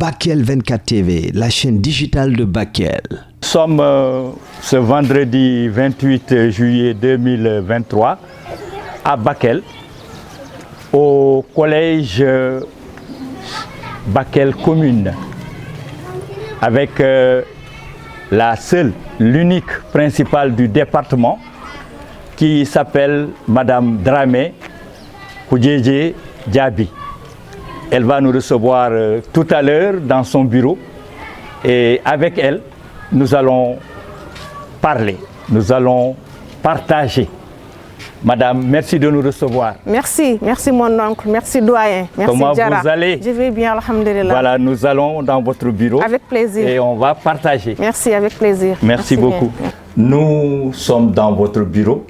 Bakel 24 TV, la chaîne digitale de Bakel. Nous sommes ce vendredi 28 juillet 2023 à Bakel, au collège Bakel Commune, avec la seule, l'unique principale du département qui s'appelle Madame Dramé Koudjedje Diaby. Elle va nous recevoir tout à l'heure dans son bureau et avec elle, nous allons parler, nous allons partager. Madame, merci de nous recevoir. Merci mon oncle, merci doyen. Merci. Comment Diarra. Vous allez? Je vais bien, alhamdulillah. Voilà, nous allons dans votre bureau. Avec plaisir. Et on va partager. Merci, avec plaisir. Merci beaucoup. Bien. Nous sommes dans votre bureau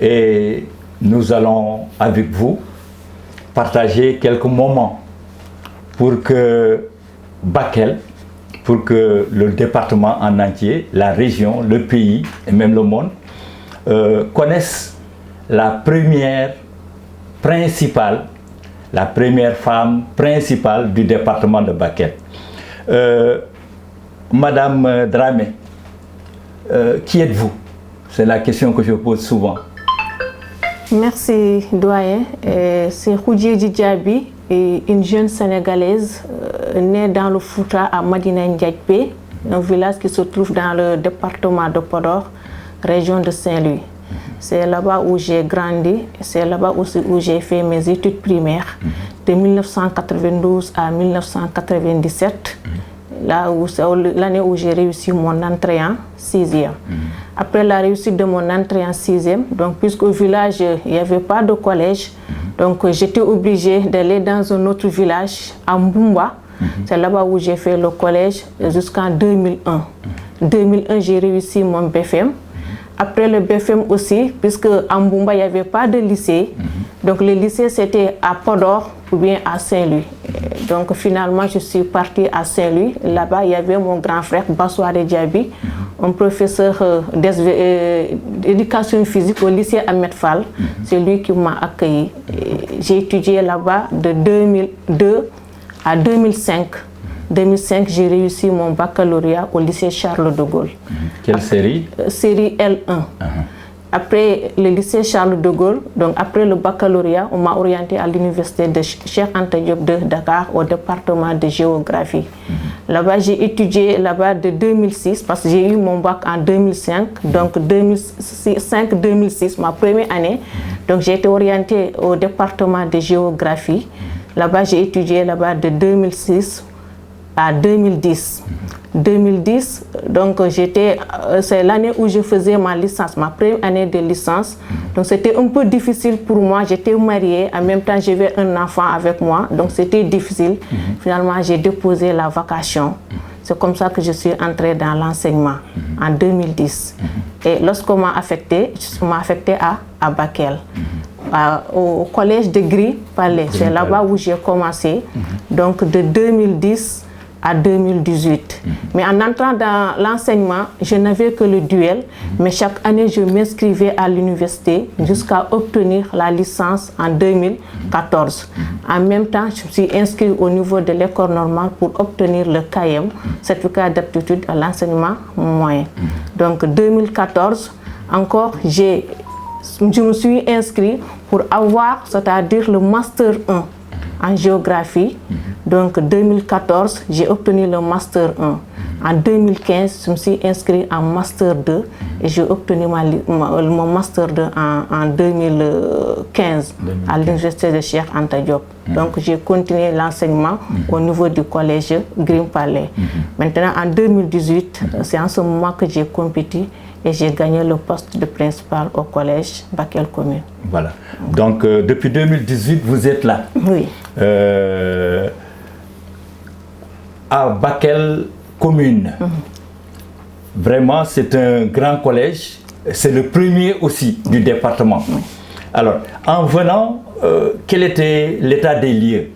et nous allons avec vous partager quelques moments pour que Bakel, pour que le département en entier, la région, le pays et même le monde connaissent la première principale, la première femme principale du département de Bakel. Madame Dramé, qui êtes-vous? C'est la question que je pose souvent. Merci doyen. C'est Koudjedje Diaby, une jeune Sénégalaise née dans le Fouta à Madina Ndiadjpé, un village qui se trouve dans le département de Podor, région de Saint-Louis. C'est là-bas où j'ai grandi, c'est là-bas aussi où j'ai fait mes études primaires, de 1992 à 1997. Là où c'est l'année où j'ai réussi mon entrée en 6e. Après la réussite de mon entrée en 6e, donc puisqu'au village il n'y avait pas de collège, donc j'étais obligée d'aller dans un autre village, à Mboumba. C'est là-bas où j'ai fait le collège jusqu'en 2001. 2001, j'ai réussi mon BFM. Après le BFM aussi, puisque à Mboumba il n'y avait pas de lycée, donc le lycée c'était à Podor ou bien à Saint-Louis. Donc finalement je suis partie à Saint-Louis. Là-bas il y avait mon grand frère Bassoare Diaby, un professeur d'éducation physique au lycée Ahmed Fall. C'est lui qui m'a accueilli. J'ai étudié là-bas de 2002 à 2005. 2005, j'ai réussi mon baccalauréat au lycée Charles de Gaulle. Quelle série? Série L1. Après le lycée Charles de Gaulle, donc après le baccalauréat, on m'a orienté à l'université de Cheikh Anta Diop de Dakar au département de géographie. Là-bas, j'ai étudié là-bas de 2006 parce que j'ai eu mon bac en 2005. Donc 2005-2006, ma première année. Donc j'ai été orientée au département de géographie. Là-bas, j'ai étudié là-bas de 2006 à 2010. 2010, donc c'est l'année où je faisais ma licence, ma première année de licence. Donc c'était un peu difficile pour moi, j'étais mariée, en même temps j'avais un enfant avec moi, donc c'était difficile. Finalement, j'ai déposé la vacation. C'est comme ça que je suis entrée dans l'enseignement en 2010. Et lorsqu'on m'a affectée, je m'ai affectée à Bakel. Au collège de Gris-Palais, c'est là-bas où j'ai commencé, donc de 2010 à 2018. Mais en entrant dans l'enseignement, je n'avais que le duel, mais chaque année je m'inscrivais à l'université jusqu'à obtenir la licence en 2014. En même temps, je me suis inscrite au niveau de l'école normale pour obtenir le CAEM, certificat d'aptitude à l'enseignement moyen. Donc 2014, encore, je me suis inscrite pour avoir, c'est-à-dire le Master 1 en géographie. Donc 2014, j'ai obtenu le Master 1. En 2015, je me suis inscrite en Master 2 et j'ai obtenu mon Master 2 en 2015 à l'université de Cheikh Anta Diop. Donc j'ai continué l'enseignement au niveau du collège Gris-Palais. Maintenant en 2018, c'est en ce moment que j'ai compétit et j'ai gagné le poste de principal au collège Bakel Commune. Voilà. Donc depuis 2018, vous êtes là. Oui. À Bakel Commune. Vraiment, c'est un grand collège. C'est le premier aussi du département. Alors, en venant, quel était l'état des lieux?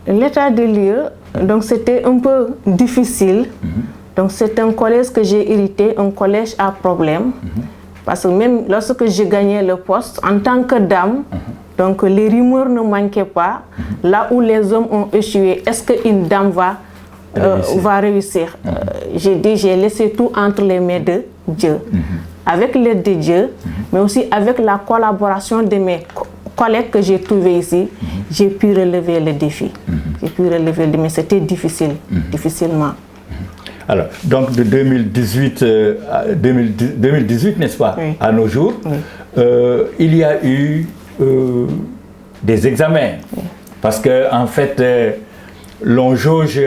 L'état des lieux, donc c'était un peu difficile. Donc c'est un collège que j'ai hérité, un collège à problème. Parce que même lorsque j'ai gagné le poste, en tant que dame, Donc les rumeurs ne manquaient pas. Là où les hommes ont échoué, est-ce qu'une dame va réussir? J'ai laissé tout entre les mains de Dieu. Avec l'aide de Dieu, mais aussi avec la collaboration de mes collègues que j'ai trouvés ici, j'ai pu relever le défi. J'ai pu relever le défi, mais c'était difficile, difficilement. Alors, donc de 2018, 2018 n'est-ce pas, oui. à nos jours, oui. Il y a eu des examens. Oui. Parce qu'en fait, l'on jauge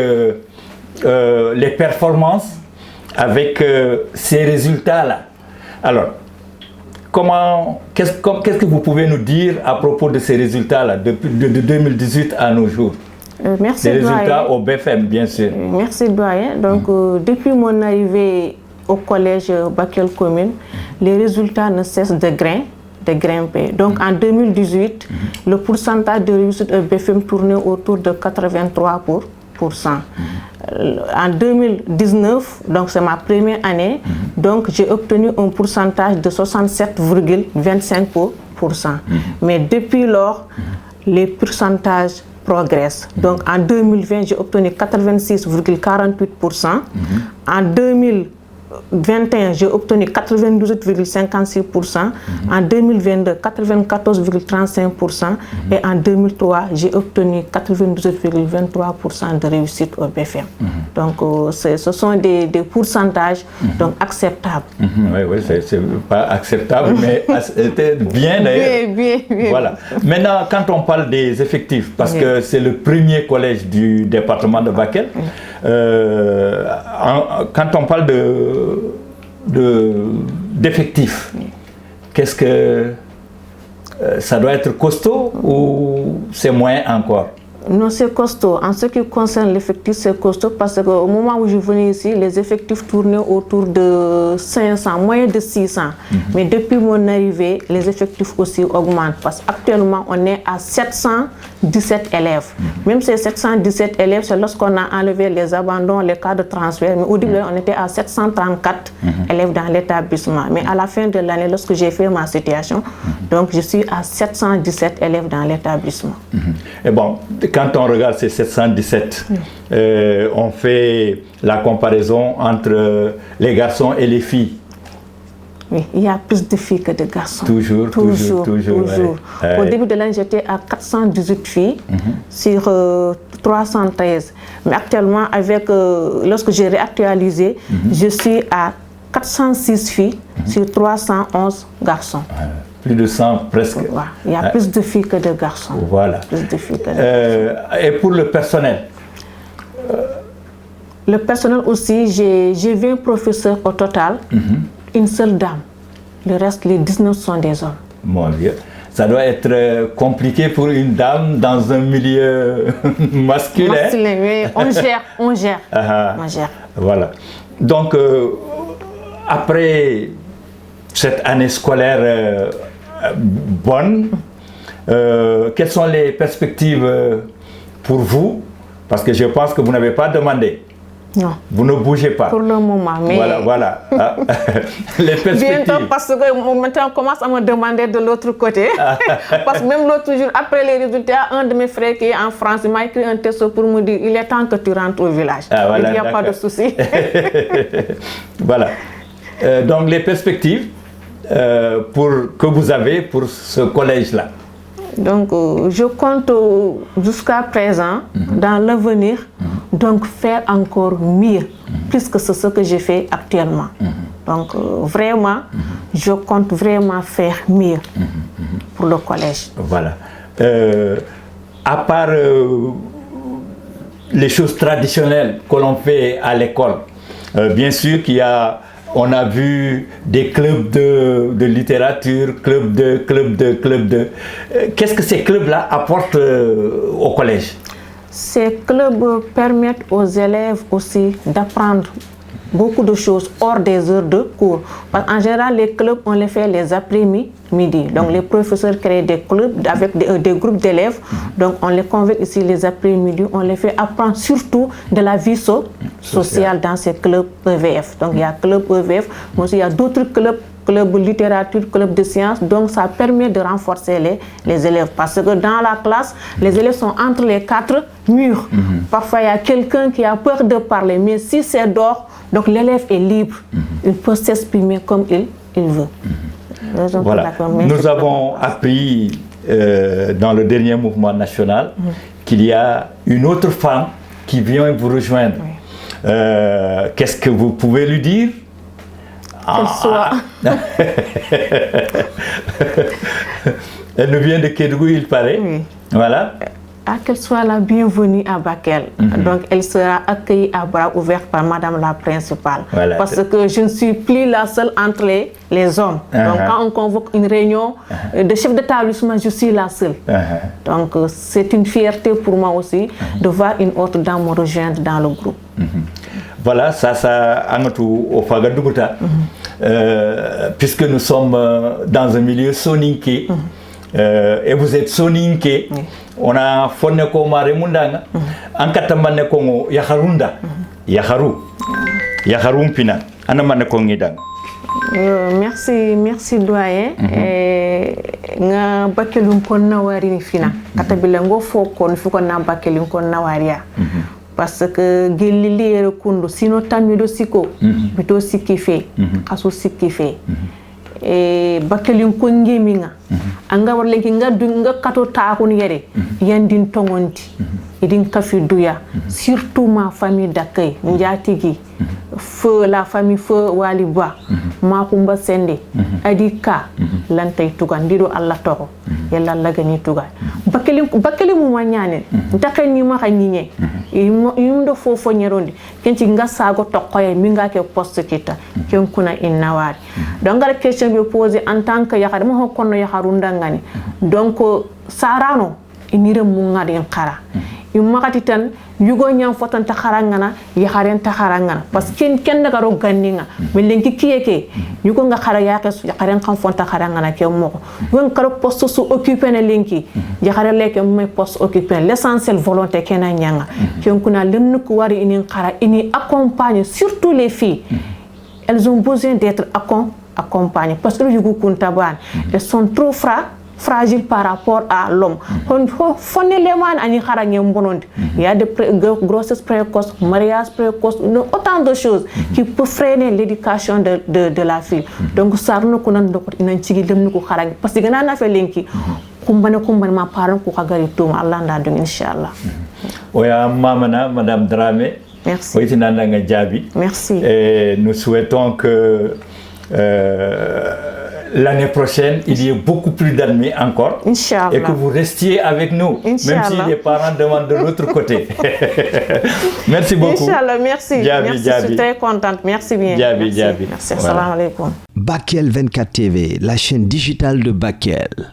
les performances avec ces résultats-là. Alors, qu'est-ce que vous pouvez nous dire à propos de ces résultats-là, de 2018 à nos jours? Merci, les résultats doyen. Au BFM, bien sûr. Merci, doyen. Donc, depuis mon arrivée au collège Bakel Commune, les résultats ne cessent de grimper. Donc, en 2018, le pourcentage de réussite au BFM tournait autour de 83%. En 2019, donc c'est ma première année, donc j'ai obtenu un pourcentage de 67,25%. Mais depuis lors, les pourcentages progressent. Donc en 2020, j'ai obtenu 86,48%. En 2021, j'ai obtenu 98,56%. En 2022, 94,35%. Et en 2003, j'ai obtenu 98,23% de réussite au BFM. Donc, ce sont des pourcentages donc, acceptables. Oui, c'est pas acceptable, mais bien d'ailleurs. Bien. Voilà. Maintenant, quand on parle des effectifs, parce que c'est le premier collège du département de Bakel, quand on parle d'effectifs, qu'est-ce que ça doit être costaud ou c'est moins encore? Non, c'est costaud. En ce qui concerne l'effectif, c'est costaud parce qu'au moment où je venais ici, les effectifs tournaient autour de 500, moins de 600. Mais depuis mon arrivée, les effectifs aussi augmentent parce qu'actuellement, on est à 717 élèves. Même ces 717 élèves, c'est lorsqu'on a enlevé les abandons, les cas de transfert. Mais au début, on était à 734 élèves dans l'établissement. Mais à la fin de l'année, lorsque j'ai fait ma situation, donc je suis à 717 élèves dans l'établissement. Et bon, quand on regarde ces 717, on fait la comparaison entre les garçons et les filles. Oui, il y a plus de filles que de garçons. Toujours. Ouais. Au début de l'année, j'étais à 418 filles sur 313. Mais actuellement, lorsque j'ai réactualisé, je suis à 406 filles sur 311 garçons. Plus de 100 presque. Voilà. Il y a plus de filles que de garçons. Voilà. Plus de filles que de garçons. Et pour le personnel? Le personnel aussi, j'ai 20 professeurs au total, une seule dame. Le reste, les 19 sont des hommes. Mon Dieu. Ça doit être compliqué pour une dame dans un milieu masculin. Oui. On gère. Voilà. Donc, après cette année scolaire bonne, quelles sont les perspectives pour vous? Parce que je pense que vous n'avez pas demandé. Non. Vous ne bougez pas. Pour le moment, mais... Voilà. Les perspectives. Bientôt, parce que maintenant, on commence à me demander de l'autre côté. Parce que même l'autre jour, après les résultats, un de mes frères qui est en France, il m'a écrit un texte pour me dire, il est temps que tu rentres au village. Voilà, il n'y a pas de souci. Voilà. Donc, les perspectives que vous avez pour ce collège-là? Donc, je compte jusqu'à présent, dans l'avenir, donc faire encore mieux, plus que ce que j'ai fait actuellement. Donc, vraiment, je compte vraiment faire mieux pour le collège. Voilà. À part les choses traditionnelles que l'on fait à l'école, bien sûr on a vu des clubs de littérature, clubs de... Qu'est-ce que ces clubs-là apportent au collège? Ces clubs permettent aux élèves aussi d'apprendre beaucoup de choses hors des heures de cours. Parce qu'en général, les clubs, on les fait les après-midi. Donc, les professeurs créent des clubs avec des groupes d'élèves. Donc, on les convoque ici les après-midi. On les fait apprendre surtout de la vie sociale dans ces clubs EVF. Donc, il y a club EVF, mais aussi il y a d'autres clubs club de littérature, club de sciences. Donc ça permet de renforcer les élèves. Parce que dans la classe, les élèves sont entre les 4 murs. Parfois, il y a quelqu'un qui a peur de parler. Mais si c'est dehors, donc l'élève est libre. Il peut s'exprimer comme il veut. Voilà. Nous avons appris dans le dernier mouvement national qu'il y a une autre femme qui vient vous rejoindre. Qu'est-ce que vous pouvez lui dire? Qu'elle soit... Elle nous vient de Kédougou, il paraît. Oui. Voilà. Qu'elle soit la bienvenue à Bakel. Donc, elle sera accueillie à bras ouverts par Madame la principale. Voilà. Parce que je ne suis plus la seule entre les hommes. Donc, quand on convoque une réunion de chef d'établissement, je suis la seule. Donc, c'est une fierté pour moi aussi de voir une autre dame me rejoindre dans le groupe. Voilà, ça Angatou au Fagadougouta. Puisque nous sommes dans un milieu soninké, et vous êtes soninké, on a fonné ko mare mundanga, en katamane kongo yaharunda, yaharum pina, anamane kongidang. Merci doyen. Nga bakelum kon nawari ni fina. Katabila ngo fokon fuko na bakelum kon nawaria. Parce que gelili ere kundu sino tamido siko bito sikife kaso sikife bakelin ko ngeminga anga warlenki nga kato taakun yere yandin tongonti idin kafi duya surtout ma famille d'accueil njatigi feu la famille feu waliba ma kumba sende adika lantay tuga ndido Allah toko yalla lagani tuga bakelin mu manyane takani ma xanyine yimdo fofo nyeronde kenci nga sago tokoye minga ke poste kita ken kuna innawari donc la question be poser en tant que yakar mo hokono yakarunda ngani donc sarano inire mu ngadi khara imakati tan yugo nyam fotan ta kharangana yakaren ta kharangana parce que ken daga ro ganninga melenki kiyeke yugo nga khara yakaren kan fonta kharangana ke moko won karo poste su occuper na linki yakare leke mo poste occuper l'essentiel volonté kena nyanga ken kuna len ko wari inin khara ini accompagne surtout les filles. Elles ont besoin d'être accompagnées parce que les Yugokuntaban, elles sont trop fragiles par rapport à l'homme. Il y a des grossesses précoces, mariages précoces, autant de choses qui peuvent freiner l'éducation de la fille. Donc, ça nous connaît parce que nous avons fait l'inki. Kumbana ma parents ko kagari to Allah nda inshallah. Oya mamana madame Dramé. Merci. Merci. Et nous souhaitons que l'année prochaine, il y ait beaucoup plus d'admis encore. Inch'Allah. Et que vous restiez avec nous, Inch'Allah. Même si les parents demandent de l'autre côté. Merci beaucoup. Inch'Allah, merci. Djabi, merci, Djabi. je suis très contente. Merci bien. Djabi, merci. Djabi. Merci. Voilà. Assalamu alaikum. Bakel 24 TV, la chaîne digitale de Bakel.